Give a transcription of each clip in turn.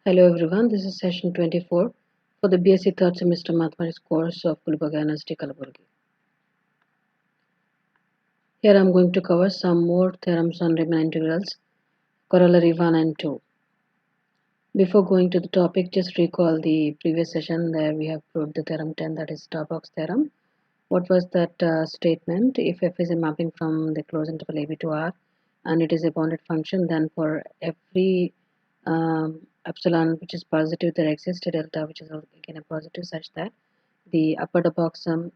Hello everyone, this is session 24 for the BSc third semester mathematics course of Gulbarga University Kalaburgi. Here I am going to cover some more theorems on Riemann integrals, corollary 1 and 2. Before going to the topic, just recall the previous session where we have proved the theorem 10, that is Starbuck's theorem. What was that statement? If f is a mapping from the closed interval ab to R and it is a bounded function, then for every epsilon which is positive, there exists a delta which is again a positive, such that the upper Debye sum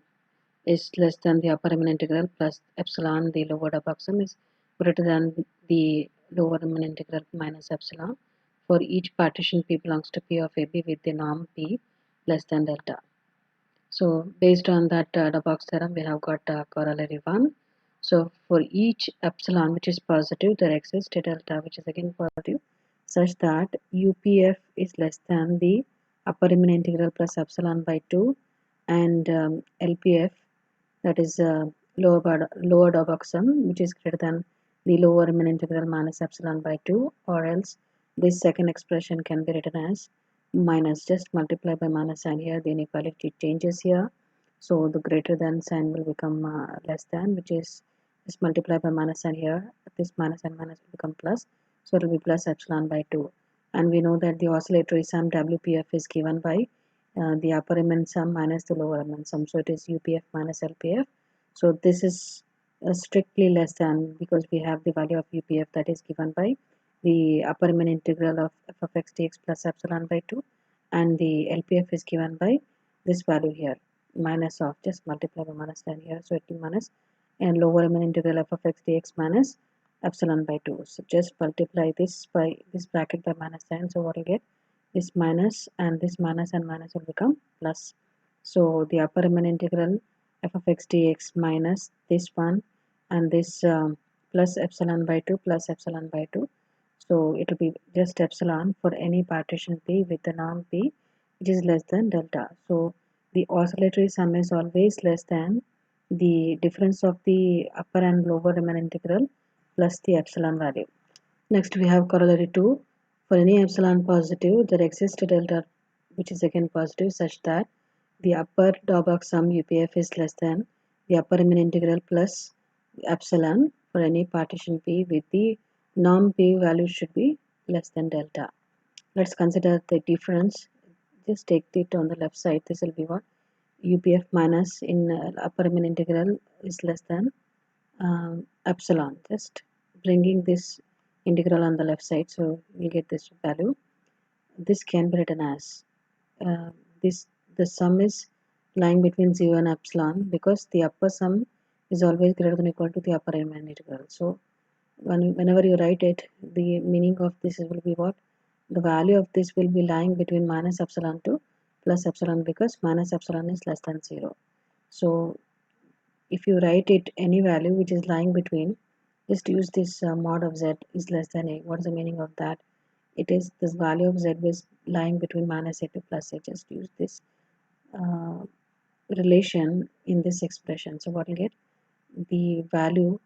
is less than the upper Riemann integral plus epsilon, the lower Debye sum is greater than the lower Riemann integral minus epsilon for each partition P belongs to P of AB with the norm P less than delta. So based on that Debye theorem, we have got corollary 1. So for each epsilon which is positive, there exists a delta which is again positive, such that UPF is less than the upper Riemann integral plus epsilon by 2 and LPF, that is lower Debye sum, which is greater than the lower Riemann integral minus epsilon by 2, or else this second expression can be written as minus, just multiply by minus sign here, the inequality changes here, so the greater than sign will become less than, which is just multiply by minus sign here, this minus and minus will become plus, so it will be plus epsilon by 2. And we know that the oscillatory sum WPF is given by the upper Riemann sum minus the lower Riemann sum, so it is UPF minus LPF. So this is strictly less than, because we have the value of UPF that is given by the upper Riemann integral of f of x dx plus epsilon by 2, and the LPF is given by this value here, minus of, just multiply by minus sign here, so it will minus, and lower Riemann integral f of x dx minus epsilon by 2. So just multiply this by this bracket by minus sign, so what you get, this minus and this minus and minus will become plus. So the upper Riemann integral f of x dx minus this one and this plus epsilon by 2 plus epsilon by 2, so it will be just epsilon for any partition P with the norm P which is less than delta. So the oscillatory sum is always less than the difference of the upper and lower Riemann integral plus the epsilon value. Next we have corollary 2. For any epsilon positive, there exists a delta which is again positive, such that the upper Debye sum UPF is less than the upper Riemann integral plus epsilon for any partition P with the norm P value should be less than delta. Let's consider the difference. Just take it on the left side. This will be what? UPF minus in upper Riemann integral is less than epsilon. Just bringing this integral on the left side, so we get this value. This can be written as uh, this the sum is lying between 0 and epsilon, because the upper sum is always greater than or equal to the upper Riemann integral. So whenever you write it, the meaning of this will be what? The value of this will be lying between minus epsilon to plus epsilon, because minus epsilon is less than 0. So if you write it any value which is lying between, just use this mod of z is less than a. What is the meaning of that? It is this value of z is lying between minus a to plus a. Just use this uh, relation in this expression. So what you get? The value,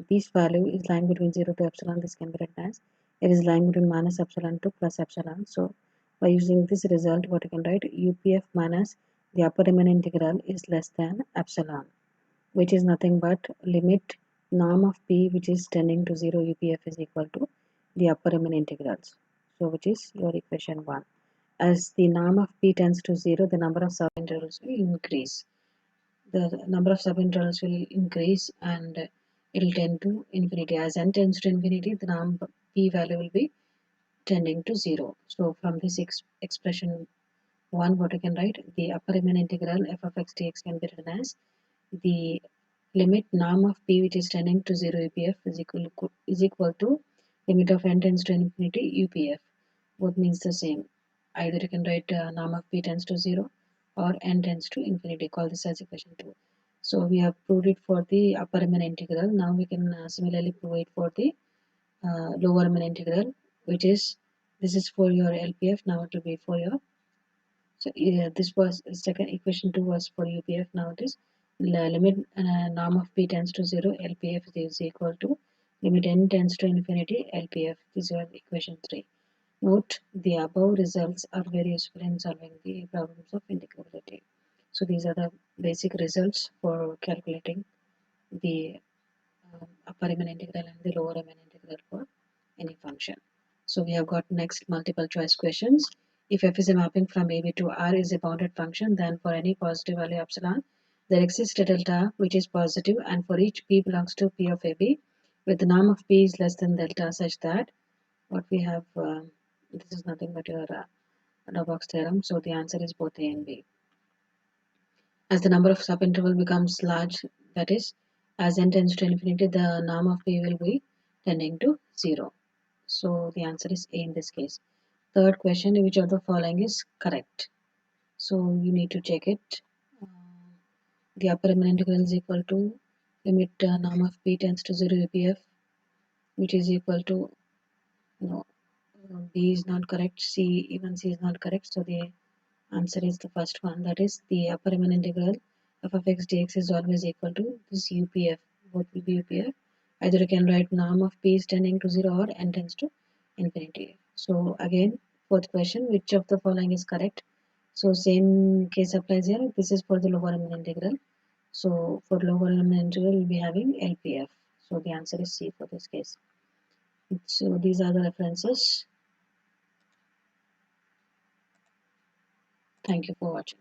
this value is lying between 0 to epsilon. This can be written as it is lying between minus epsilon to plus epsilon. So by using this result, what you can write, UPF minus the upper Riemann integral is less than epsilon, which is nothing but limit norm of P which is tending to 0 UPF is equal to the upper Riemann integrals. So which is your equation 1. As the norm of P tends to 0, the number of subintervals will increase. The number of subintervals will increase and it will tend to infinity. As n tends to infinity, the norm P value will be tending to 0. So from this expression 1, what you can write, the upper Riemann integral f of x dx can be written as the limit norm of P which is tending to 0 UPF is equal to limit of n tends to infinity UPF. Both means the same. Either you can write norm of P tends to 0 or n tends to infinity. Call this as equation 2. So we have proved it for the upper Riemann integral. Now we can similarly prove it for the lower Riemann integral, which is, this is for your LPF. Now it will be for your, so this was second equation 2 was for UPF. Now it is limit norm of P tends to 0, LPF is equal to limit n tends to infinity, LPF. This is your equation 3. Note, the above results are very useful in solving the problems of integrability. So these are the basic results for calculating the upper Riemann integral and the lower Riemann integral for any function. So we have got next multiple choice questions. If f is a mapping from AB to R is a bounded function, then for any positive value epsilon, there exists a delta which is positive, and for each p belongs to P of AB, with the norm of P is less than delta, such that what we have, this is nothing but your Dauber's theorem. So the answer is both A and B. As the number of subinterval becomes large, that is, as n tends to infinity, the norm of P will be tending to 0. So the answer is A in this case. Third question, which of the following is correct? So you need to check it. Uh, the upper Riemann integral is equal to limit norm of P tends to 0 UPF, which is equal to, no, B is not correct, C, even C is not correct. So the answer is the first one, that is the upper Riemann integral f of x dx is always equal to this UPF. Both will be UPF. Either you can write norm of P is tending to 0 or n tends to infinity. So again, fourth question, which of the following is correct? So same case applies here. This is for the lower Riemann integral. So for lower Riemann integral, we'll be having LPF. So the answer is C for this case. So these are the references. Thank you for watching.